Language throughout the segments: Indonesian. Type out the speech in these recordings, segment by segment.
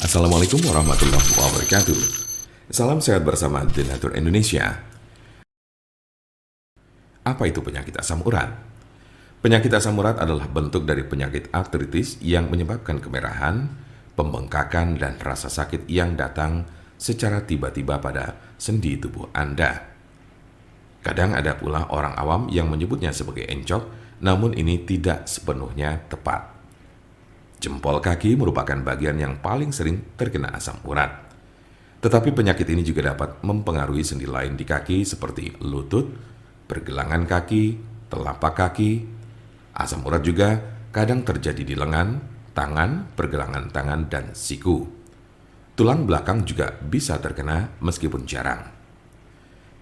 Assalamualaikum warahmatullahi wabarakatuh. Salam sehat bersama The Nature Indonesia. Apa itu penyakit asam urat? Penyakit asam urat adalah bentuk dari penyakit artritis yang menyebabkan kemerahan, pembengkakan, dan rasa sakit yang datang secara tiba-tiba pada sendi tubuh Anda. Kadang ada pula orang awam yang menyebutnya sebagai encok, namun ini tidak sepenuhnya tepat. Jempol kaki merupakan bagian yang paling sering terkena asam urat. Tetapi penyakit ini juga dapat mempengaruhi sendi lain di kaki seperti lutut, pergelangan kaki, telapak kaki. Asam urat juga kadang terjadi di lengan, tangan, pergelangan tangan, dan siku. Tulang belakang juga bisa terkena meskipun jarang.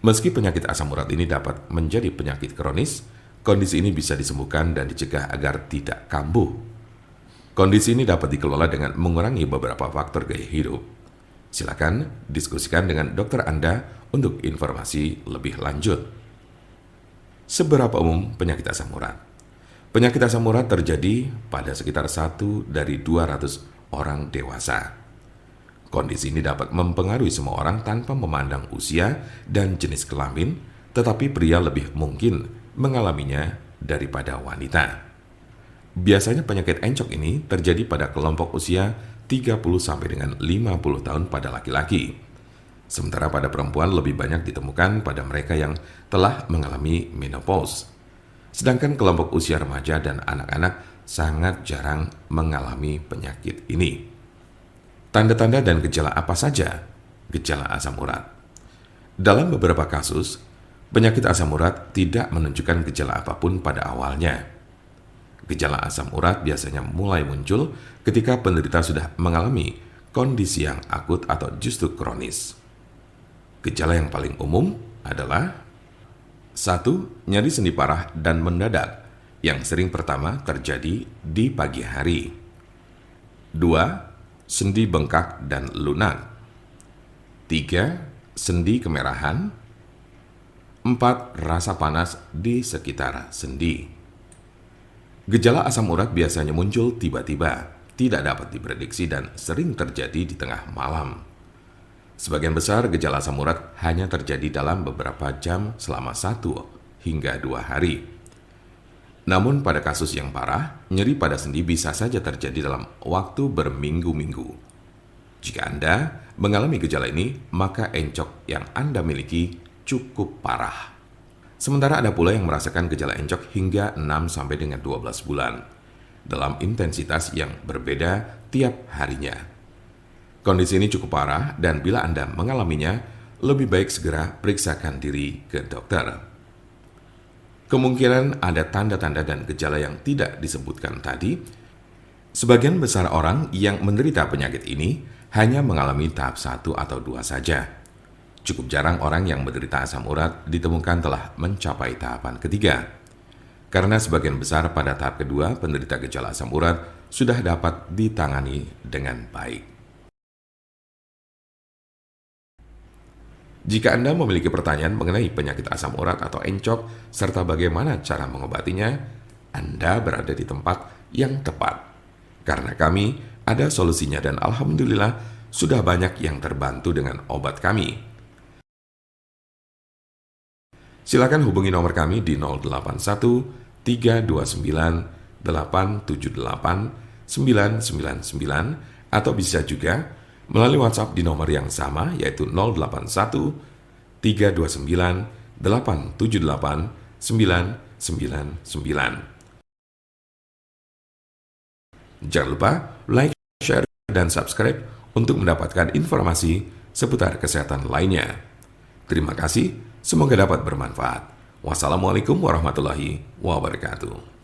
Meski penyakit asam urat ini dapat menjadi penyakit kronis, kondisi ini bisa disembuhkan dan dicegah agar tidak kambuh. Kondisi ini dapat dikelola dengan mengurangi beberapa faktor gaya hidup. Silakan diskusikan dengan dokter Anda untuk informasi lebih lanjut. Seberapa umum penyakit asam urat? Penyakit asam urat terjadi pada sekitar 1 dari 200 orang dewasa. Kondisi ini dapat mempengaruhi semua orang tanpa memandang usia dan jenis kelamin, tetapi pria lebih mungkin mengalaminya daripada wanita. Biasanya penyakit encok ini terjadi pada kelompok usia 30 sampai dengan 50 tahun pada laki-laki. Sementara pada perempuan lebih banyak ditemukan pada mereka yang telah mengalami menopause. Sedangkan kelompok usia remaja dan anak-anak sangat jarang mengalami penyakit ini. Tanda-tanda dan gejala apa saja gejala asam urat? Dalam beberapa kasus, penyakit asam urat tidak menunjukkan gejala apapun pada awalnya. Gejala asam urat biasanya mulai muncul ketika penderita sudah mengalami kondisi yang akut atau justru kronis. Gejala yang paling umum adalah 1. Nyeri sendi parah dan mendadak yang sering pertama terjadi di pagi hari. 2. Sendi bengkak dan lunak. 3. Sendi kemerahan. 4. Rasa panas di sekitar sendi. Gejala asam urat biasanya muncul tiba-tiba, tidak dapat diprediksi dan sering terjadi di tengah malam. Sebagian besar gejala asam urat hanya terjadi dalam beberapa jam selama 1 hingga 2 hari. Namun pada kasus yang parah, nyeri pada sendi bisa saja terjadi dalam waktu berminggu-minggu. Jika Anda mengalami gejala ini, maka encok yang Anda miliki cukup parah. Sementara ada pula yang merasakan gejala encok hingga 6 sampai dengan 12 bulan dalam intensitas yang berbeda tiap harinya. Kondisi ini cukup parah dan bila Anda mengalaminya, lebih baik segera periksakan diri ke dokter. Kemungkinan ada tanda-tanda dan gejala yang tidak disebutkan tadi. Sebagian besar orang yang menderita penyakit ini hanya mengalami tahap 1 atau 2 saja. Cukup jarang orang yang menderita asam urat ditemukan telah mencapai tahapan ketiga. Karena sebagian besar pada tahap kedua, penderita gejala asam urat sudah dapat ditangani dengan baik. Jika Anda memiliki pertanyaan mengenai penyakit asam urat atau encok, serta bagaimana cara mengobatinya, Anda berada di tempat yang tepat. Karena kami ada solusinya dan alhamdulillah sudah banyak yang terbantu dengan obat kami. Silakan hubungi nomor kami di 081 329 878 999 atau bisa juga melalui WhatsApp di nomor yang sama yaitu 081 329 878 999. Jangan lupa like, share, dan subscribe untuk mendapatkan informasi seputar kesehatan lainnya. Terima kasih. Semoga dapat bermanfaat. Wassalamualaikum warahmatullahi wabarakatuh.